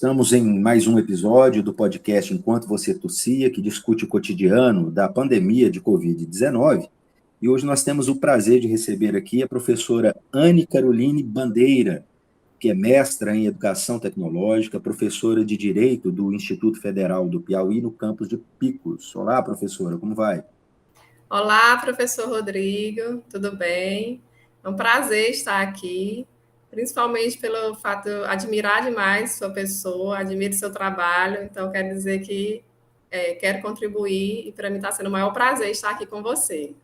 Estamos em mais um episódio do podcast Enquanto Você Tossia, que discute o cotidiano da pandemia de Covid-19. E hoje nós temos o prazer de receber aqui a professora Anne Caroline Bandeira, que é mestra em Educação Tecnológica, professora de Direito do Instituto Federal do Piauí, no campus de Picos. Olá, professora, como vai? Olá, professor Rodrigo, tudo bem? É um prazer estar aqui, principalmente pelo fato de eu admirar demais sua pessoa, admiro seu trabalho, então quero dizer que quero contribuir e para mim está sendo o maior prazer estar aqui com você.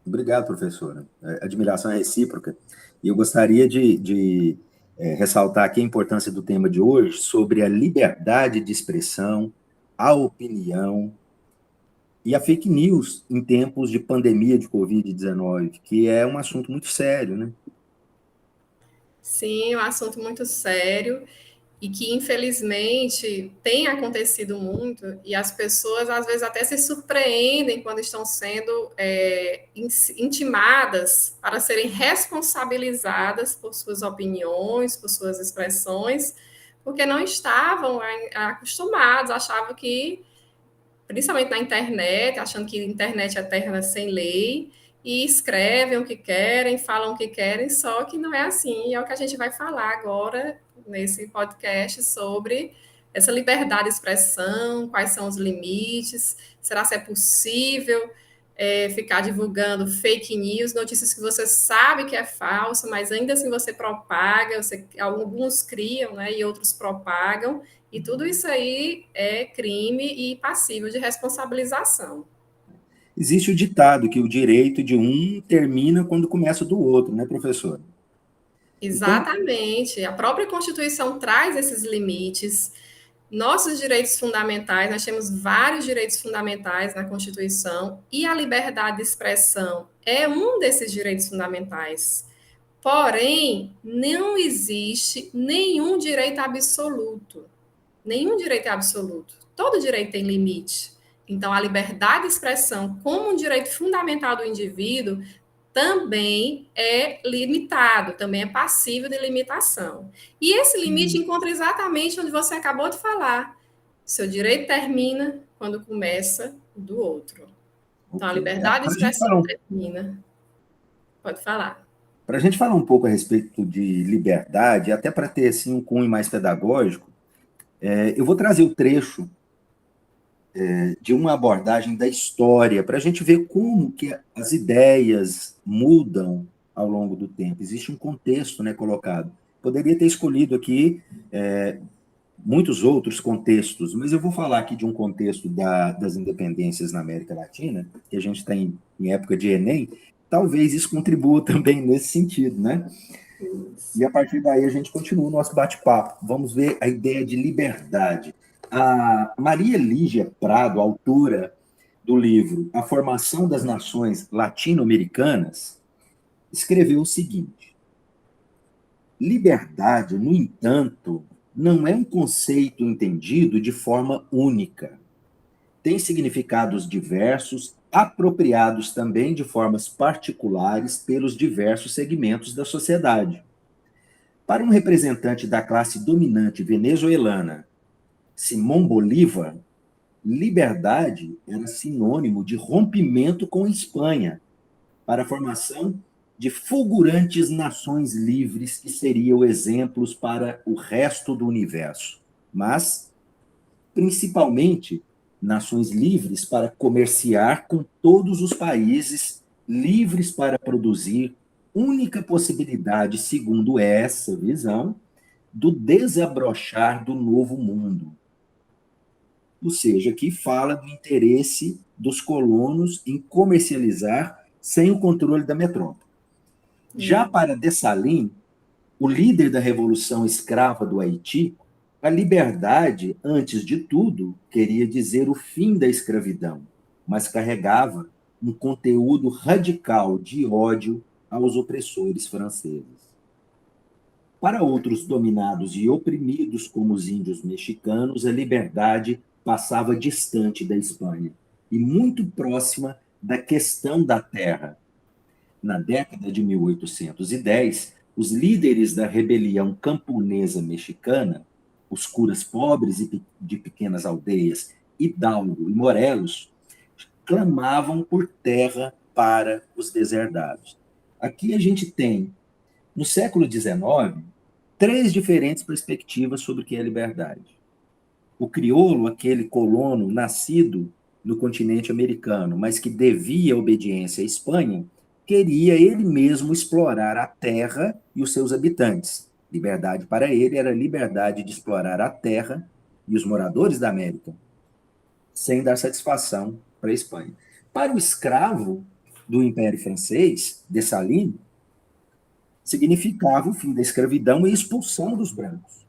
Obrigado, professora. A admiração é recíproca. E eu gostaria de ressaltar aqui a importância do tema de hoje sobre a liberdade de expressão, a opinião e a fake news em tempos de pandemia de Covid-19, que é um assunto muito sério, né? Sim, é um assunto muito sério e que infelizmente tem acontecido muito e as pessoas às vezes até se surpreendem quando estão sendo intimadas para serem responsabilizadas por suas opiniões, por suas expressões, porque não estavam acostumados, achavam que, principalmente na internet, achando que a internet é terra sem lei, e escrevem o que querem, falam o que querem, só que não é assim. E é o que a gente vai falar agora nesse podcast sobre essa liberdade de expressão, quais são os limites, será que é possível ficar divulgando fake news, notícias que você sabe que é falsa, mas ainda assim você propaga, alguns criam, né, e outros propagam, e tudo isso aí é crime e passível de responsabilização. Existe o ditado que o direito de um termina quando começa o do outro, né, professor? Então, Exatamente. A própria Constituição traz esses limites. Nossos direitos fundamentais, nós temos vários direitos fundamentais na Constituição, e a liberdade de expressão é um desses direitos fundamentais. Porém, não existe nenhum direito absoluto. Nenhum direito é absoluto. Todo direito tem limite. Então, a liberdade de expressão, como um direito fundamental do indivíduo, também é limitado, também é passível de limitação. E esse limite encontra exatamente onde você acabou de falar. Seu direito termina quando começa o do outro. Então, a ok. liberdade de expressão termina. Pode falar. Para a gente falar um pouco a respeito de liberdade, até para ter assim, um cunho mais pedagógico, eu vou trazer o trecho de uma abordagem da história, para a gente ver como que as ideias mudam ao longo do tempo. Existe um contexto, né, colocado. Poderia ter escolhido aqui muitos outros contextos, mas eu vou falar aqui de um contexto das independências na América Latina, que a gente está em época de Enem, talvez isso contribua também nesse sentido, né? E a partir daí a gente continua o nosso bate-papo. Vamos ver a ideia de liberdade. A Maria Lígia Prado, autora do livro A Formação das Nações Latino-Americanas, escreveu o seguinte: liberdade, no entanto, não é um conceito entendido de forma única. Tem significados diversos, apropriados também de formas particulares pelos diversos segmentos da sociedade. Para um representante da classe dominante venezuelana, Simón Bolívar, liberdade era sinônimo de rompimento com a Espanha para a formação de fulgurantes nações livres que seriam exemplos para o resto do universo, mas, principalmente, nações livres para comerciar com todos os países, livres para produzir, única possibilidade, segundo essa visão, do desabrochar do novo mundo. Ou seja, que fala do interesse dos colonos em comercializar sem o controle da metrópole. Já para Dessalines, o líder da Revolução Escrava do Haiti, a liberdade, antes de tudo, queria dizer o fim da escravidão, mas carregava um conteúdo radical de ódio aos opressores franceses. Para outros dominados e oprimidos, como os índios mexicanos, a liberdade passava distante da Espanha e muito próxima da questão da terra. Na década de 1810, os líderes da rebelião camponesa mexicana os curas pobres e de pequenas aldeias, Hidalgo e Morelos, clamavam por terra para os deserdados. Aqui a gente tem, no século XIX, três diferentes perspectivas sobre o que é liberdade. O crioulo, aquele colono nascido no continente americano, mas que devia obediência à Espanha, queria ele mesmo explorar a terra e os seus habitantes. Liberdade para ele era a liberdade de explorar a terra e os moradores da América, sem dar satisfação para a Espanha. Para o escravo do Império Francês, Dessalines, significava o fim da escravidão e expulsão dos brancos.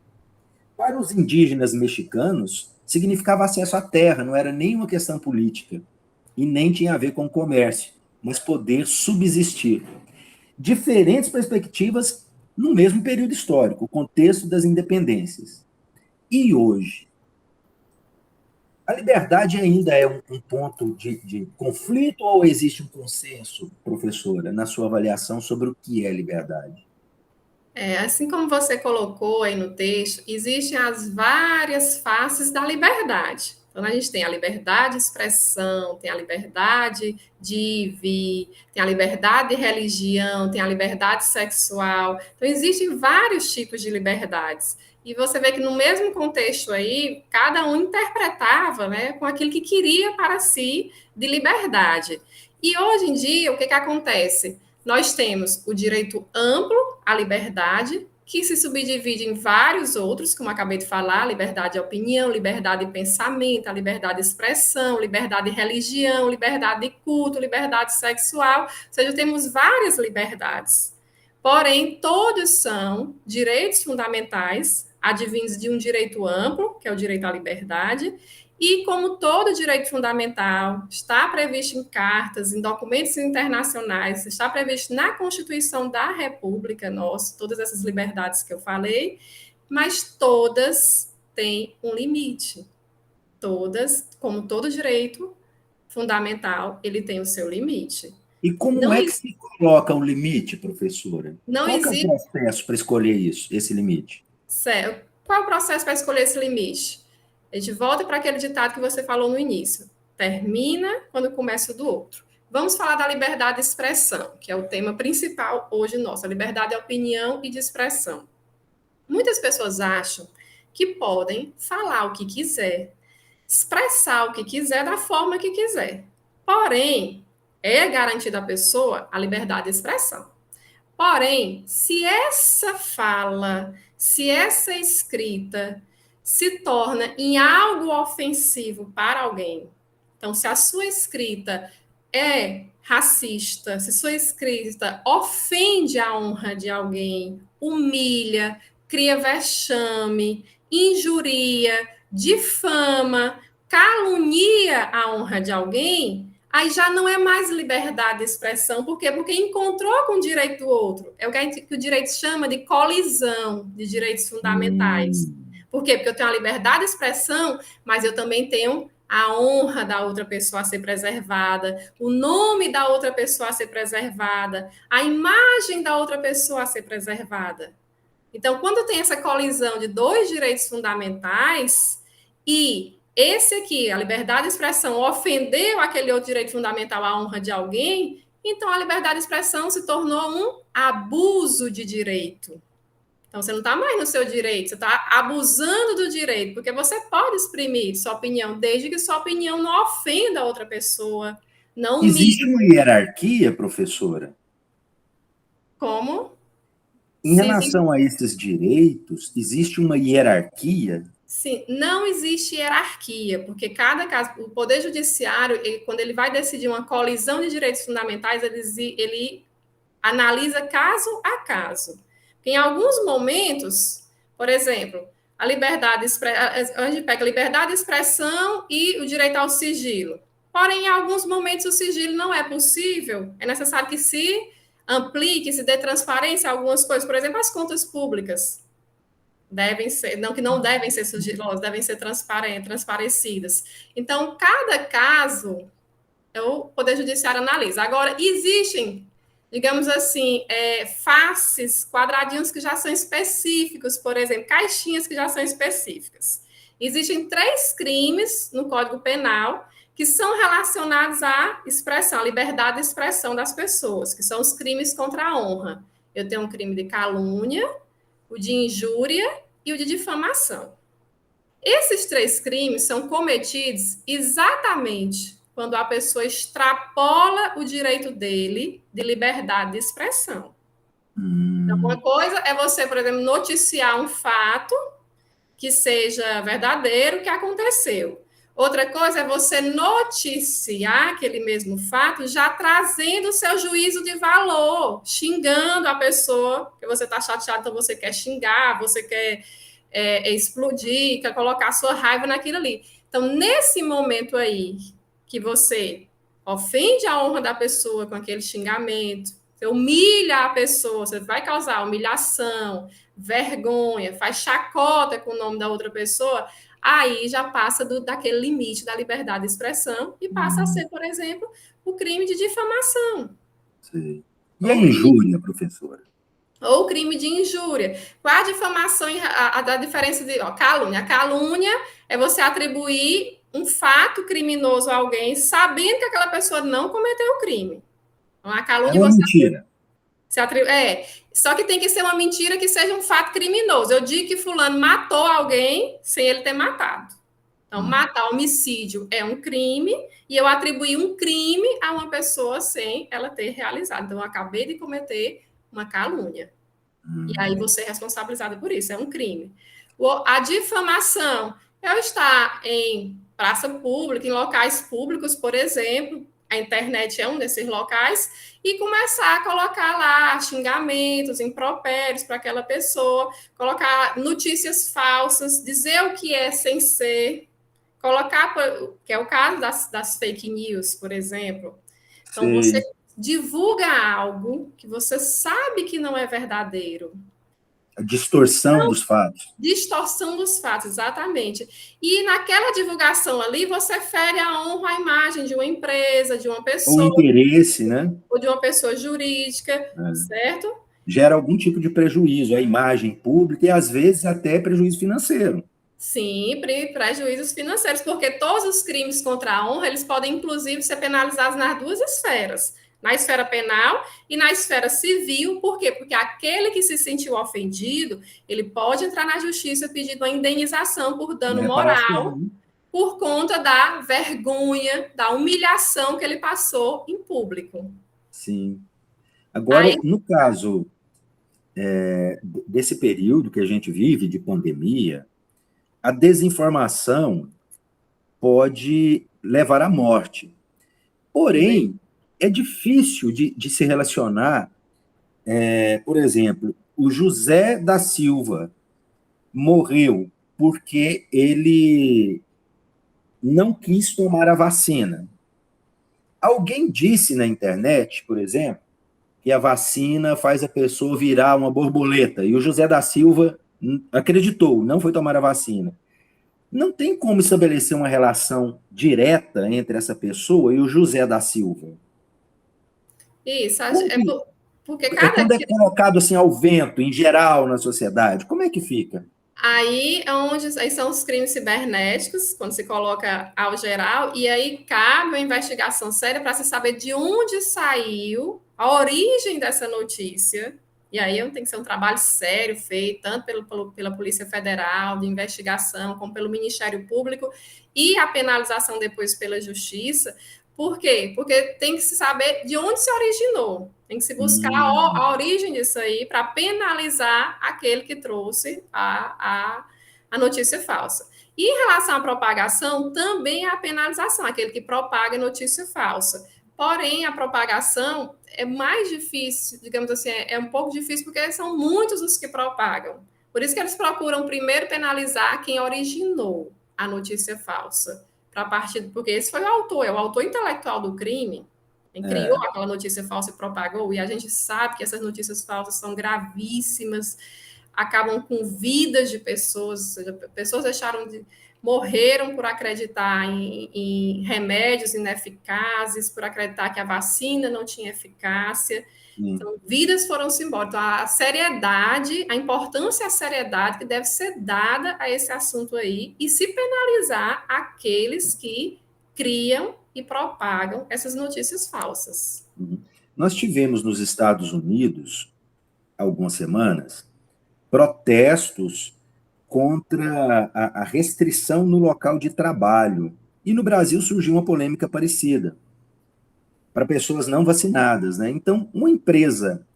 Para os indígenas mexicanos, significava acesso à terra, não era nem uma questão política e nem tinha a ver com comércio, mas poder subsistir. Diferentes perspectivas no mesmo período histórico, o contexto das independências. E hoje? A liberdade ainda é um ponto de conflito ou existe um consenso, professora, na sua avaliação sobre o que é liberdade? Assim como você colocou aí no texto, existem as várias faces da liberdade. Então, a gente tem a liberdade de expressão, tem a liberdade de ir e vir, tem a liberdade de religião, tem a liberdade sexual. Então, existem vários tipos de liberdades. E você vê que no mesmo contexto aí, cada um interpretava, né, com aquilo que queria para si de liberdade. E hoje em dia, o que acontece? Nós temos o direito amplo à liberdade, que se subdivide em vários outros, como acabei de falar, liberdade de opinião, liberdade de pensamento, a liberdade de expressão, liberdade de religião, liberdade de culto, liberdade sexual, ou seja, temos várias liberdades. Porém, todos são direitos fundamentais, advindos de um direito amplo, que é o direito à liberdade, e como todo direito fundamental está previsto em cartas, em documentos internacionais, está previsto na Constituição da República nossa, todas essas liberdades que eu falei, mas todas têm um limite. Todas, como todo direito fundamental, ele tem o seu limite. E como Não, é que se coloca o limite, professora? não Qual que é o existe. processo para escolher isso, esse limite? Certo. Qual é o processo para escolher esse limite? A gente volta para aquele ditado que você falou no início. Termina quando começa o do outro. Vamos falar da liberdade de expressão, que é o tema principal hoje nosso, a liberdade de opinião e de expressão. Muitas pessoas acham que podem falar o que quiser, expressar o que quiser da forma que quiser. Porém, é garantida à pessoa a liberdade de expressão. Porém, se essa fala, se essa escrita se torna em algo ofensivo para alguém, então, se a sua escrita é racista, se sua escrita ofende a honra de alguém, humilha, cria vexame, injuria, difama, calunia a honra de alguém, aí já não é mais liberdade de expressão. Por quê? Porque encontrou com o direito do outro. É o que o direito chama de colisão de direitos fundamentais. Por quê? Porque eu tenho a liberdade de expressão, mas eu também tenho a honra da outra pessoa a ser preservada, o nome da outra pessoa a ser preservada, a imagem da outra pessoa a ser preservada. Então, quando tem essa colisão de dois direitos fundamentais e esse aqui, a liberdade de expressão, ofendeu aquele outro direito fundamental, a honra de alguém, então a liberdade de expressão se tornou um abuso de direito. Então, você não está mais no seu direito, você está abusando do direito, porque você pode exprimir sua opinião, desde que sua opinião não ofenda a outra pessoa, não Existe humilhe. uma hierarquia, professora? Como? Em Se existe. relação a esses direitos, existe uma hierarquia? Sim, não existe hierarquia, porque cada caso, o Poder Judiciário, quando ele vai decidir uma colisão de direitos fundamentais, ele analisa caso a caso. Em alguns momentos, por exemplo, a liberdade, a gente pega a liberdade de expressão e o direito ao sigilo. Porém, em alguns momentos o sigilo não é possível, é necessário que se amplie, se dê transparência a algumas coisas, por exemplo, as contas públicas devem ser, não que não devem ser sigilosas, devem ser transparecidas. Então, cada caso, o Poder Judiciário analisa. Agora, existem digamos assim, faces, quadradinhos que já são específicos, por exemplo, caixinhas que já são específicas. Existem 3 crimes no Código Penal que são relacionados à expressão, à liberdade de expressão das pessoas, que são os crimes contra a honra. Eu tenho um crime de calúnia, o de injúria e o de difamação. Esses 3 crimes são cometidos exatamente quando a pessoa extrapola o direito dele de liberdade de expressão. Então, uma coisa é você, por exemplo, noticiar um fato que seja verdadeiro, que aconteceu. Outra coisa é você noticiar aquele mesmo fato, já trazendo o seu juízo de valor, xingando a pessoa, que você está chateado, então você quer xingar, você quer explodir, quer colocar a sua raiva naquilo ali. Então, nesse momento aí, que você ofende a honra da pessoa com aquele xingamento, você humilha a pessoa, você vai causar humilhação, vergonha, faz chacota com o nome da outra pessoa, aí já passa daquele limite da liberdade de expressão e passa a ser, por exemplo, o crime de difamação. Sim. E a injúria, professora? Ou crime de injúria. Qual a difamação, a diferença de calúnia? A calúnia é você atribuir um fato criminoso a alguém, sabendo que aquela pessoa não cometeu o crime. Então, a calúnia é uma você mentira. Só que tem que ser uma mentira que seja um fato criminoso. Eu digo que fulano matou alguém sem ele ter matado. Então, matar, homicídio é um crime, e eu atribuí um crime a uma pessoa sem ela ter realizado. Então, eu acabei de cometer uma calúnia. E aí você é responsabilizado por isso, é um crime. A difamação é eu estar em praça pública, em locais públicos, por exemplo, a internet é um desses locais, e começar a colocar lá xingamentos, impropérios para aquela pessoa, colocar notícias falsas, dizer o que é sem ser, colocar, que é o caso das fake news, por exemplo. Então, Sim. você divulga algo que você sabe que não é verdadeiro. A distorção dos fatos. Distorção dos fatos, exatamente. E naquela divulgação ali, você fere a honra, a imagem de uma empresa, de uma pessoa. O interesse, né? Ou de uma pessoa jurídica, certo? Gera algum tipo de prejuízo à imagem pública e, às vezes, até prejuízo financeiro. Sim, prejuízos financeiros, porque todos os crimes contra a honra, eles podem, inclusive, ser penalizados nas 2 esferas, na esfera penal e na esfera civil. Por quê? Porque aquele que se sentiu ofendido, ele pode entrar na justiça pedindo uma indenização por dano moral, por conta da vergonha, da humilhação que ele passou em público. Sim. Agora, no caso desse período que a gente vive, de pandemia, a desinformação pode levar à morte. Porém, é difícil de se relacionar. Por exemplo, o José da Silva morreu porque ele não quis tomar a vacina. Alguém disse na internet, por exemplo, que a vacina faz a pessoa virar uma borboleta, e o José da Silva acreditou, não foi tomar a vacina. Não tem como estabelecer uma relação direta entre essa pessoa e o José da Silva. Isso, porque quando é colocado assim ao vento, em geral, na sociedade, como é que fica? Aí são os crimes cibernéticos, quando se coloca ao geral, e aí cabe uma investigação séria para se saber de onde saiu a origem dessa notícia. E aí tem que ser um trabalho sério feito, tanto pela Polícia Federal, de investigação, como pelo Ministério Público, e a penalização depois pela Justiça. Por quê? Porque tem que se saber de onde se originou. Tem que se buscar a origem disso aí para penalizar aquele que trouxe a notícia falsa. E em relação à propagação, também há a penalização, aquele que propaga notícia falsa. Porém, a propagação é mais difícil, digamos assim, é um pouco difícil porque são muitos os que propagam. Por isso que eles procuram primeiro penalizar quem originou a notícia falsa. Porque esse foi o autor intelectual do crime. Quem criou aquela notícia falsa e propagou, e a gente sabe que essas notícias falsas são gravíssimas, acabam com vidas de pessoas, ou seja, pessoas morreram por acreditar em remédios ineficazes, por acreditar que a vacina não tinha eficácia. Então, vidas foram-se embora. Então, a seriedade, a importância e a seriedade que deve ser dada a esse assunto aí e se penalizar aqueles que criam e propagam essas notícias falsas. Nós tivemos nos Estados Unidos, há algumas semanas, protestos contra a restrição no local de trabalho. E no Brasil surgiu uma polêmica parecida para pessoas não vacinadas, né? Então, uma empresa,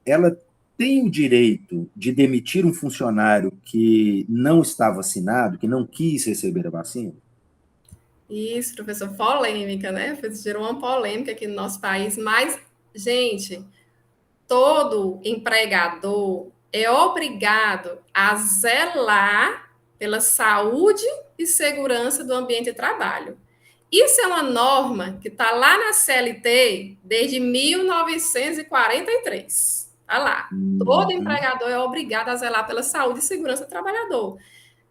ela tem o direito de demitir um funcionário que não está vacinado, que não quis receber a vacina? Isso, professor, polêmica, né? Gerou uma polêmica aqui no nosso país, mas, gente, todo empregador é obrigado a zelar pela saúde e segurança do ambiente de trabalho. Isso é uma norma que está lá na CLT desde 1943. Está lá. Todo empregador é obrigado a zelar pela saúde e segurança do trabalhador.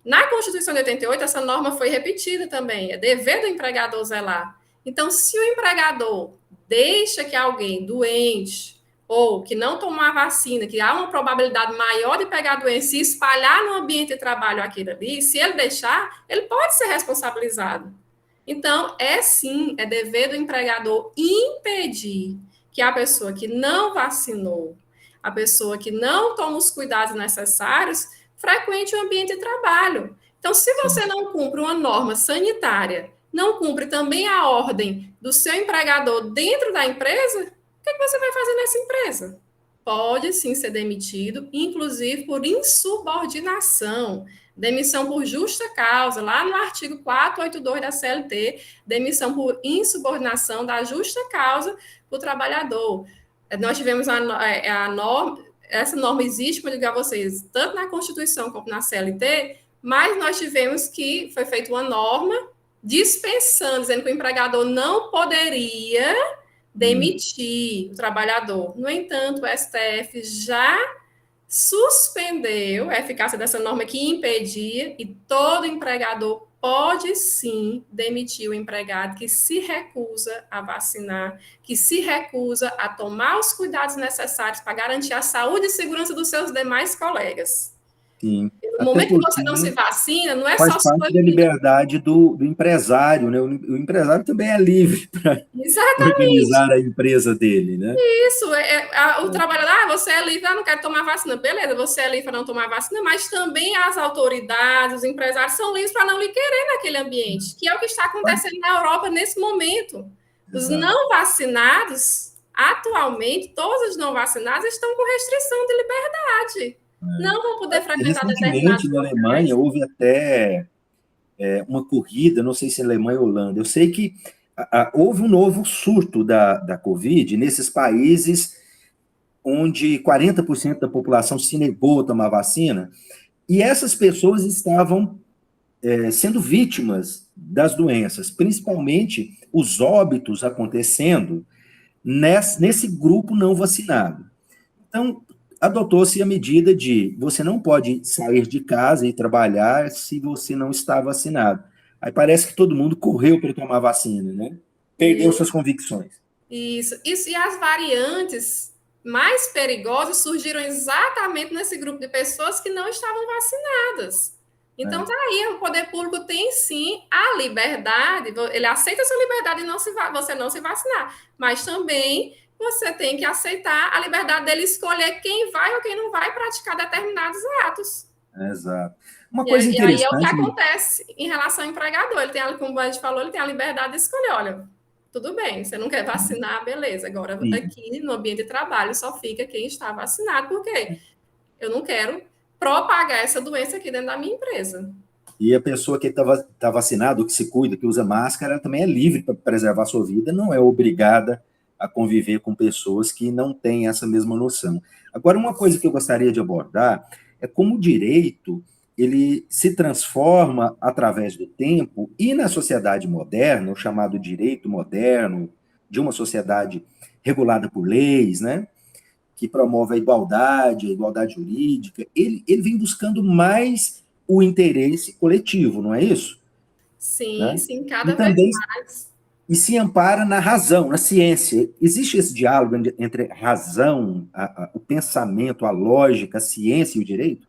Na Constituição de 88, essa norma foi repetida também. É dever do empregador zelar. Então, se o empregador deixa que alguém doente ou que não tomou a vacina, que há uma probabilidade maior de pegar a doença e espalhar no ambiente de trabalho aquilo ali, se ele deixar, ele pode ser responsabilizado. Então, sim, é dever do empregador impedir que a pessoa que não vacinou, a pessoa que não toma os cuidados necessários, frequente o ambiente de trabalho. Então, se você não cumpre uma norma sanitária, não cumpre também a ordem do seu empregador dentro da empresa, o que você vai fazer nessa empresa? Pode sim ser demitido, inclusive por insubordinação. Demissão por justa causa, lá no artigo 482 da CLT, demissão por insubordinação da justa causa do trabalhador. Nós tivemos a norma, essa norma existe, como eu digo a vocês, tanto na Constituição como na CLT, mas nós tivemos que foi feita uma norma dispensando, dizendo que o empregador não poderia demitir o trabalhador. No entanto, o STF já suspendeu a eficácia dessa norma que impedia e todo empregador pode sim demitir o empregado que se recusa a vacinar, que se recusa a tomar os cuidados necessários para garantir a saúde e segurança dos seus demais colegas. Sim. No momento que você não se vacina, não é faz só parte da liberdade do empresário, né? O empresário também é livre para organizar a empresa dele, né? Isso, o trabalhador, você é livre, não quer tomar vacina. Beleza, você é livre para não tomar vacina, mas também as autoridades, os empresários são livres para não lhe querer naquele ambiente, que é o que está acontecendo na Europa nesse momento. Os não vacinados, atualmente, todos os não vacinados estão com restrição de liberdade. Não vão poder frequentar determinados locais. Na Alemanha, houve até uma corrida, não sei se é Alemanha ou Holanda, eu sei que houve um novo surto da Covid nesses países onde 40% da população se negou a tomar vacina, e essas pessoas estavam sendo vítimas das doenças, principalmente os óbitos acontecendo nesse grupo não vacinado. Então, adotou-se a medida de você não pode sair de casa e trabalhar se você não está vacinado. Aí parece que todo mundo correu para tomar vacina, né? Perdeu suas convicções. Isso. E as variantes mais perigosas surgiram exatamente nesse grupo de pessoas que não estavam vacinadas. Então, tá aí, o poder público tem sim a liberdade, ele aceita a sua liberdade de você não se vacinar, mas também você tem que aceitar a liberdade dele escolher quem vai ou quem não vai praticar determinados atos. Exato. Uma coisa interessante... E aí é o que acontece em relação ao empregador. Ele tem, como a gente falou, ele tem a liberdade de escolher. Olha, tudo bem, você não quer vacinar, beleza. Agora, aqui no ambiente de trabalho, só fica quem está vacinado, porque eu não quero propagar essa doença aqui dentro da minha empresa. E a pessoa que está vacinada, que se cuida, que usa máscara, ela também é livre para preservar a sua vida, não é obrigada a conviver com pessoas que não têm essa mesma noção. Agora, uma coisa que eu gostaria de abordar é como o direito ele se transforma através do tempo e na sociedade moderna, o chamado direito moderno, de uma sociedade regulada por leis, né, que promove a igualdade jurídica, ele vem buscando mais o interesse coletivo, não é isso? Sim, Né? sim, cada e vez também, mais. e se ampara na razão, na ciência. Existe esse diálogo entre a razão, o pensamento, a lógica, a ciência e o direito?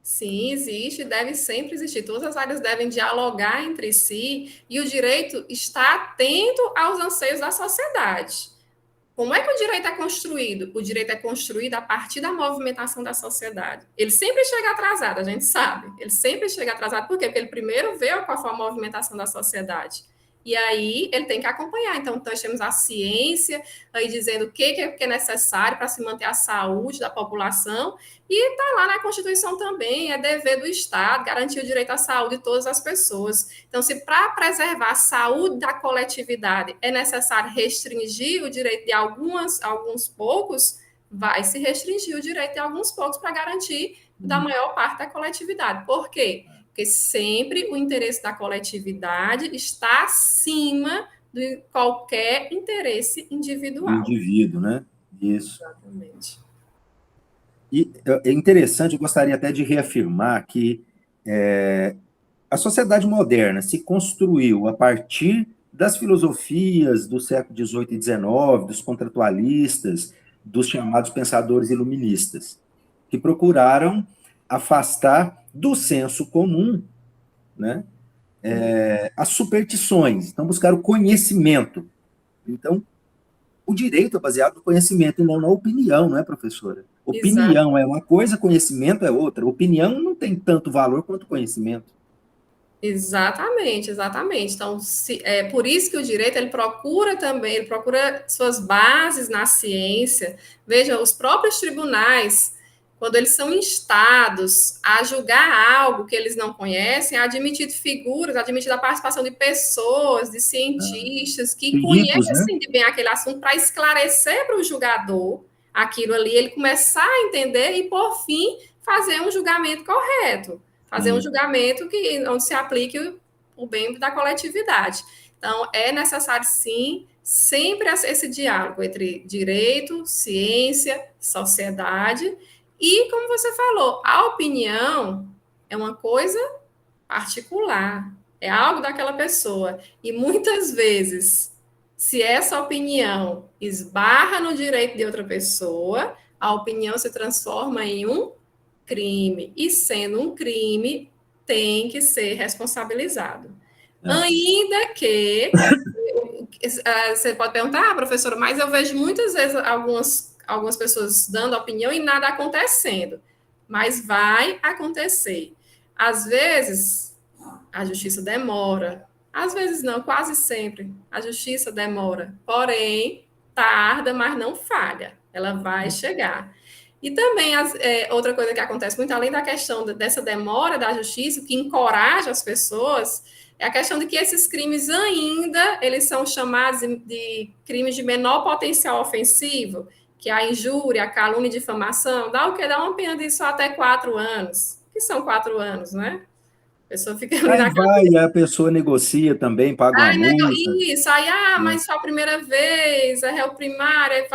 Sim, existe, deve sempre existir. Todas as áreas devem dialogar entre si e o direito está atento aos anseios da sociedade. Como é que o direito é construído? O direito é construído a partir da movimentação da sociedade. Ele sempre chega atrasado, a gente sabe. Ele sempre chega atrasado. Por quê? Porque ele primeiro vê qual foi a movimentação da sociedade. E aí ele tem que acompanhar. Então, nós temos a ciência aí dizendo o que é necessário para se manter a saúde da população. E está lá na Constituição também, é dever do Estado garantir o direito à saúde de todas as pessoas. Então, se para preservar a saúde da coletividade é necessário restringir o direito de alguns poucos, vai se restringir o direito de alguns poucos para garantir da maior parte da coletividade. Por quê? Porque sempre o interesse da coletividade está acima de qualquer interesse Do individual. indivíduo, né? Isso. Exatamente. E é interessante, eu gostaria até de reafirmar que a sociedade moderna se construiu a partir das filosofias do século XVIII e XIX, dos contratualistas, dos chamados pensadores iluministas, que procuraram afastar do senso comum, né, as superstições, então buscaram o conhecimento. Então, o direito é baseado no conhecimento e não na opinião, não é, professora? Exato. Opinião é uma coisa, conhecimento é outra. Opinião não tem tanto valor quanto conhecimento. Exatamente, exatamente. Então, é por isso que o direito ele procura também, ele procura suas bases na ciência. Veja, os próprios tribunais, quando eles são instados a julgar algo que eles não conhecem, admitido figuras, admitida a participação de pessoas, de cientistas que Peritos, né? conhecem de bem aquele assunto para esclarecer para o julgador aquilo ali, ele começar a entender e, por fim, fazer um julgamento correto. Fazer um julgamento onde se aplique o bem da coletividade. Então, é necessário, sim, sempre esse diálogo entre direito, ciência, sociedade. E, como você falou, a opinião é uma coisa particular, é algo daquela pessoa. E muitas vezes, se essa opinião esbarra no direito de outra pessoa, a opinião se transforma em um crime. E sendo um crime, tem que ser responsabilizado. Ainda que você pode perguntar, professora, mas eu vejo muitas vezes algumas pessoas dando opinião e nada acontecendo. Mas vai acontecer. Às vezes, a justiça demora. Às vezes não, quase sempre. A justiça demora. Porém, tarda, mas não falha. Ela vai chegar. E também outra coisa que acontece muito, além da questão dessa demora da justiça, que encoraja as pessoas, é a questão de que esses crimes ainda, eles são chamados de crimes de menor potencial ofensivo, que é a injúria, a calúnia e difamação, dá o quê? Dá uma pena de só até 4 anos. Que são 4 anos, né? A pessoa fica ali Aí na vai, a pessoa negocia também, paga uma Ai, multa. isso, mas só a primeira vez, é réu primário,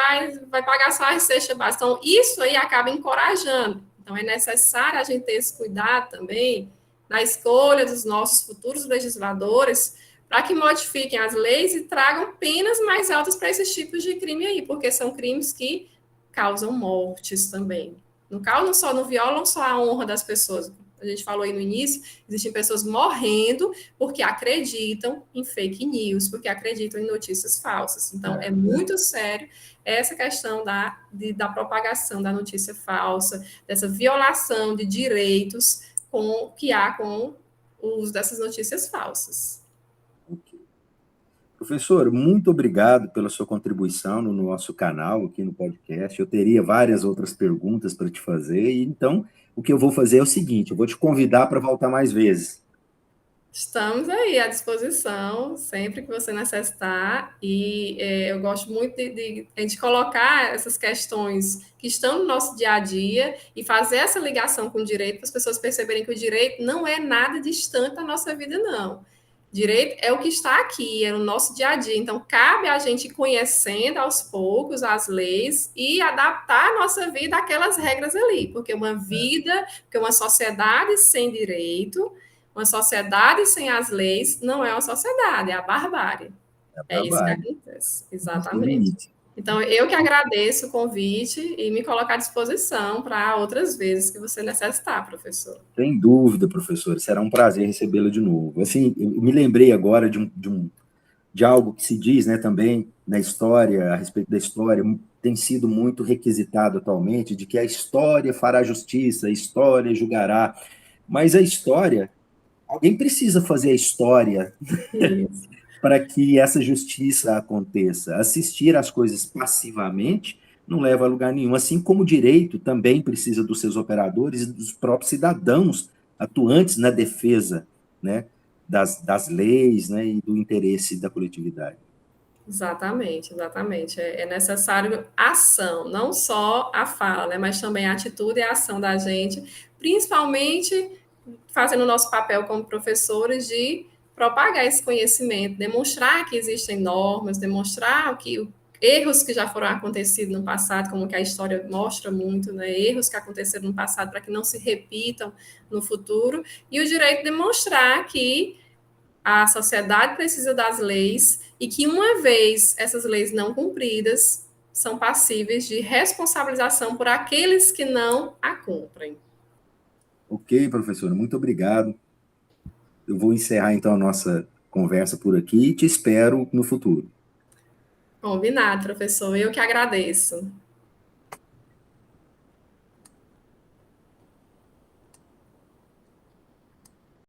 vai pagar só a cesta básica. Então, isso aí acaba encorajando. Então, é necessário a gente ter esse cuidado também na escolha dos nossos futuros legisladores para que modifiquem as leis e tragam penas mais altas para esses tipos de crime aí, porque são crimes que causam mortes também. Não causam só, não violam só a honra das pessoas. A gente falou aí no início, existem pessoas morrendo porque acreditam em fake news, porque acreditam em notícias falsas. Então, é muito sério essa questão da propagação da notícia falsa, dessa violação de direitos que há com o uso dessas notícias falsas. Professor, muito obrigado pela sua contribuição no nosso canal, aqui no podcast. Eu teria várias outras perguntas para te fazer, então o que eu vou fazer é o seguinte: eu vou te convidar para voltar mais vezes. Estamos aí à disposição, sempre que você necessitar, e eu gosto muito de a gente colocar essas questões que estão no nosso dia a dia e fazer essa ligação com o direito, para as pessoas perceberem que o direito não é nada distante da nossa vida, não. Direito é o que está aqui, é no nosso dia a dia. Então, cabe a gente ir conhecendo aos poucos as leis e adaptar a nossa vida àquelas regras ali, porque uma sociedade sem direito, uma sociedade sem as leis não é uma sociedade, é a barbárie. É isso que trabalho, acontece, não tem exatamente. limite. Então, eu que agradeço o convite e me coloco à disposição para outras vezes que você necessitar, professor. Sem dúvida, professora, será um prazer recebê-la de novo. Assim, eu me lembrei agora de algo que se diz, né, também na história, a respeito da história, tem sido muito requisitado atualmente, de que a história fará justiça, a história julgará. Mas a história, alguém precisa fazer a história Isso, para que essa justiça aconteça. Assistir às coisas passivamente não leva a lugar nenhum. Assim como o direito também precisa dos seus operadores e dos próprios cidadãos atuantes na defesa, né, das leis, né, e do interesse da coletividade. exatamente, exatamente. É necessário ação, não só a fala, né, mas também a atitude e a ação da gente, principalmente fazendo o nosso papel como professores de propagar esse conhecimento, demonstrar que existem normas, demonstrar que erros que já foram acontecidos no passado, como que a história mostra muito, né, erros que aconteceram no passado para que não se repitam no futuro, e o direito demonstrar que a sociedade precisa das leis e que, uma vez essas leis não cumpridas, são passíveis de responsabilização por aqueles que não a cumprem. Ok, professora, muito obrigado. Eu vou encerrar então a nossa conversa por aqui e te espero no futuro. Combinado, professor. Eu que agradeço.